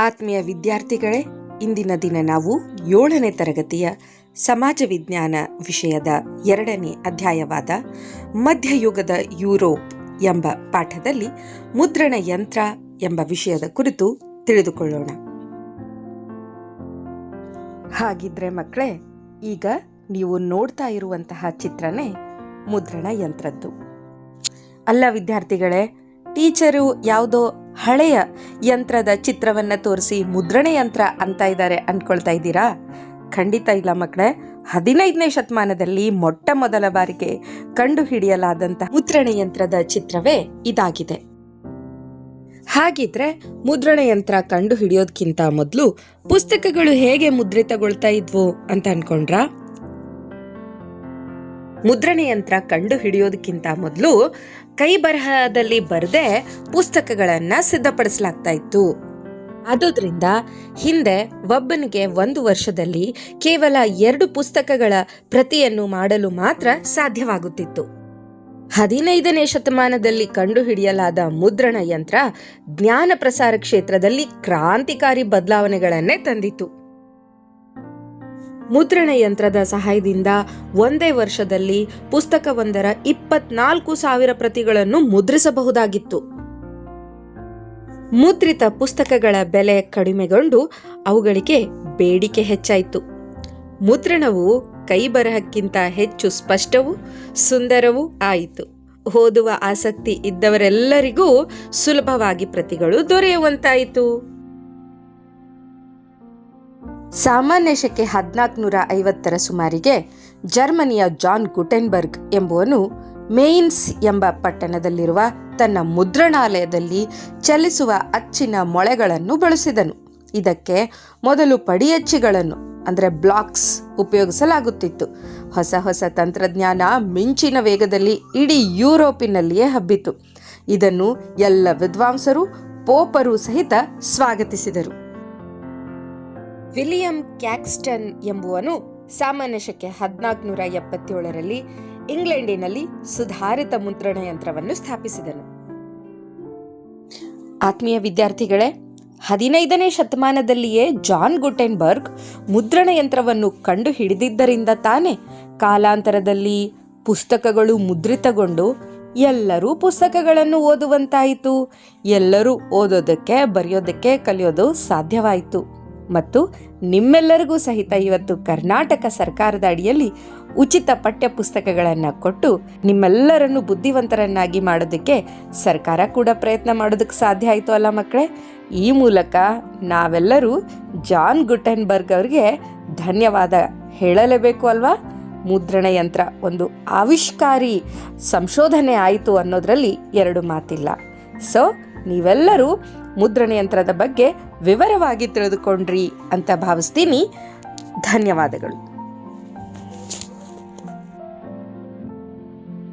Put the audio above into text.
ಆತ್ಮೀಯ ವಿದ್ಯಾರ್ಥಿಗಳೇ, ಇಂದಿನ ದಿನ ನಾವು 7ನೇ ತರಗತಿಯ ಸಮಾಜ ವಿಜ್ಞಾನ ವಿಷಯದ 2ನೇ ಅಧ್ಯಾಯವಾದ ಮಧ್ಯಯುಗದ ಯುರೋಪ್ ಎಂಬ ಪಾಠದಲ್ಲಿ ಮುದ್ರಣ ಯಂತ್ರ ಎಂಬ ವಿಷಯದ ಕುರಿತು ತಿಳಿದುಕೊಳ್ಳೋಣ. ಹಾಗಿದ್ರೆ ಮಕ್ಕಳೇ, ಈಗ ನೀವು ನೋಡ್ತಾ ಇರುವಂತಹ ಚಿತ್ರನೇ ಮುದ್ರಣ ಯಂತ್ರದ್ದು. ಅಲ್ಲ ವಿದ್ಯಾರ್ಥಿಗಳೇ, ಟೀಚರು ಯಾವುದೋ ಹಳೆಯ ಯಂತ್ರದ ಚಿತ್ರವನ್ನು ತೋರಿಸಿ ಮುದ್ರಣ ಯಂತ್ರ ಅಂತ ಇದ್ದಾರೆ ಅಂದ್ಕೊಳ್ತಾ ಇದ್ದೀರಾ? ಖಂಡಿತ ಇಲ್ಲ ಮಕ್ಕಳೇ. 15ನೇ ಶತಮಾನದಲ್ಲಿ ಮೊಟ್ಟ ಮೊದಲ ಬಾರಿಗೆ ಕಂಡುಹಿಡಿಯಲಾದಂತಹ ಮುದ್ರಣ ಯಂತ್ರದ ಚಿತ್ರವೇ ಇದಾಗಿದೆ. ಹಾಗಿದ್ರೆ ಮುದ್ರಣ ಯಂತ್ರ ಕಂಡು ಹಿಡಿಯೋದಕ್ಕಿಂತ ಮೊದಲು ಪುಸ್ತಕಗಳು ಹೇಗೆ ಮುದ್ರಿತಗೊಳ್ತಾ ಇದ್ವು ಅಂತ ಅನ್ಕೊಂಡ್ರಾ? ಮುದ್ರಣ ಯಂತ್ರ ಕಂಡು ಹಿಡಿಯೋದಕ್ಕಿಂತ ಮೊದಲು ಕೈ ಬರಹದಲ್ಲಿ ಬರೆದೇ ಪುಸ್ತಕಗಳನ್ನ ಸಿದ್ಧಪಡಿಸಲಾಗ್ತಾ ಇತ್ತು. ಆದುದರಿಂದ ಹಿಂದೆ ಒಬ್ಬನಿಗೆ 1 ವರ್ಷದಲ್ಲಿ ಕೇವಲ 2 ಪುಸ್ತಕಗಳ ಪ್ರತಿಯನ್ನು ಮಾಡಲು ಮಾತ್ರ ಸಾಧ್ಯವಾಗುತ್ತಿತ್ತು. 15ನೇ ಶತಮಾನದಲ್ಲಿ ಕಂಡುಹಿಡಿಯಲಾದ ಮುದ್ರಣ ಯಂತ್ರ ಜ್ಞಾನ ಪ್ರಸಾರ ಕ್ಷೇತ್ರದಲ್ಲಿ ಕ್ರಾಂತಿಕಾರಿ ಬದಲಾವಣೆಗಳನ್ನೇ ತಂದಿತು. ಮುದ್ರಣ ಯಂತ್ರದ ಸಹಾಯದಿಂದ ಒಂದೇ ವರ್ಷದಲ್ಲಿ ಪುಸ್ತಕವೊಂದರ 24,000 ಪ್ರತಿಗಳನ್ನು ಮುದ್ರಿಸಬಹುದಾಗಿತ್ತು. ಮುದ್ರಿತ ಪುಸ್ತಕಗಳ ಬೆಲೆ ಕಡಿಮೆಗೊಂಡು ಅವುಗಳಿಗೆ ಬೇಡಿಕೆ ಹೆಚ್ಚಾಯಿತು. ಮುದ್ರಣವು ಕೈ ಬರಹಕ್ಕಿಂತ ಹೆಚ್ಚು ಸ್ಪಷ್ಟವೂ ಸುಂದರವೂ ಆಯಿತು. ಓದುವ ಆಸಕ್ತಿ ಇದ್ದವರೆಲ್ಲರಿಗೂ ಸುಲಭವಾಗಿ ಪ್ರತಿಗಳು ದೊರೆಯುವಂತಾಯಿತು. ಸಾಮಾನ್ಯ ಶಕೆ 1450ರ ಸುಮಾರಿಗೆ ಜರ್ಮನಿಯ ಜಾನ್ ಗುಟೆನ್ಬರ್ಗ್ ಎಂಬುವನು ಮೇಯಿನ್ಸ್ ಎಂಬ ಪಟ್ಟಣದಲ್ಲಿರುವ ತನ್ನ ಮುದ್ರಣಾಲಯದಲ್ಲಿ ಚಲಿಸುವ ಅಚ್ಚಿನ ಮೊಳೆಗಳನ್ನು ಬಳಸಿದನು. ಇದಕ್ಕೆ ಮೊದಲು ಪಡಿಯಚ್ಚಿಗಳನ್ನು ಅಂದರೆ ಬ್ಲಾಕ್ಸ್ ಉಪಯೋಗಿಸಲಾಗುತ್ತಿತ್ತು. ಹೊಸ ತಂತ್ರಜ್ಞಾನ ಮಿಂಚಿನ ವೇಗದಲ್ಲಿ ಇಡೀ ಯುರೋಪಿನಲ್ಲಿಯೇ ಹಬ್ಬಿತು. ಇದನ್ನು ಎಲ್ಲ ವಿದ್ವಾಂಸರು, ಪೋಪರು ಸಹಿತ ಸ್ವಾಗತಿಸಿದರು. ವಿಲಿಯಂ ಕ್ಯಾಕ್ಸ್ಟನ್ ಎಂಬುವನು ಸಾಮಾನ್ಯ ಶಕೆ 1477ರಲ್ಲಿ ಇಂಗ್ಲೆಂಡಿನಲ್ಲಿ ಸುಧಾರಿತ ಮುದ್ರಣ ಯಂತ್ರವನ್ನು ಸ್ಥಾಪಿಸಿದನು. ಆತ್ಮೀಯ ವಿದ್ಯಾರ್ಥಿಗಳೇ, 15ನೇ ಶತಮಾನದಲ್ಲಿಯೇ ಜಾನ್ ಗುಟೆನ್ಬರ್ಗ್ ಮುದ್ರಣ ಯಂತ್ರವನ್ನು ಕಂಡು ಹಿಡಿದಿದ್ದರಿಂದ ತಾನೇ ಕಾಲಾಂತರದಲ್ಲಿ ಪುಸ್ತಕಗಳು ಮುದ್ರಿತಗೊಂಡು ಎಲ್ಲರೂ ಪುಸ್ತಕಗಳನ್ನು ಓದುವಂತಾಯಿತು. ಎಲ್ಲರೂ ಓದೋದಕ್ಕೆ, ಬರೆಯೋದಕ್ಕೆ ಕಲಿಯೋದು ಸಾಧ್ಯವಾಯಿತು. ಮತ್ತು ನಿಮ್ಮೆಲ್ಲರಿಗೂ ಸಹಿತ ಇವತ್ತು ಕರ್ನಾಟಕ ಸರ್ಕಾರದ ಅಡಿಯಲ್ಲಿ ಉಚಿತ ಪಠ್ಯ ಪುಸ್ತಕಗಳನ್ನು ಕೊಟ್ಟು ನಿಮ್ಮೆಲ್ಲರನ್ನು ಬುದ್ಧಿವಂತರನ್ನಾಗಿ ಮಾಡೋದಕ್ಕೆ ಸರ್ಕಾರ ಕೂಡ ಪ್ರಯತ್ನ ಮಾಡೋದಕ್ಕೆ ಸಾಧ್ಯ ಆಯಿತು ಅಲ್ಲ ಮಕ್ಕಳೇ? ಈ ಮೂಲಕ ನಾವೆಲ್ಲರೂ ಜಾನ್ ಗುಟೆನ್ಬರ್ಗ್ ಅವರಿಗೆ ಧನ್ಯವಾದ ಹೇಳಲೇಬೇಕು ಅಲ್ವಾ? ಮುದ್ರಣ ಯಂತ್ರ ಒಂದು ಆವಿಷ್ಕಾರಿ ಸಂಶೋಧನೆ ಆಯಿತು ಅನ್ನೋದ್ರಲ್ಲಿ 2 ಮಾತಿಲ್ಲ. ಸೊ ನೀವೆಲ್ಲರೂ ಮುದ್ರಣ ಯಂತ್ರದ ಬಗ್ಗೆ ವಿವರವಾಗಿ ತಿಳಿದುಕೊಂಡ್ರಿ ಅಂತ ಭಾವಿಸ್ತೀನಿ. ಧನ್ಯವಾದಗಳು.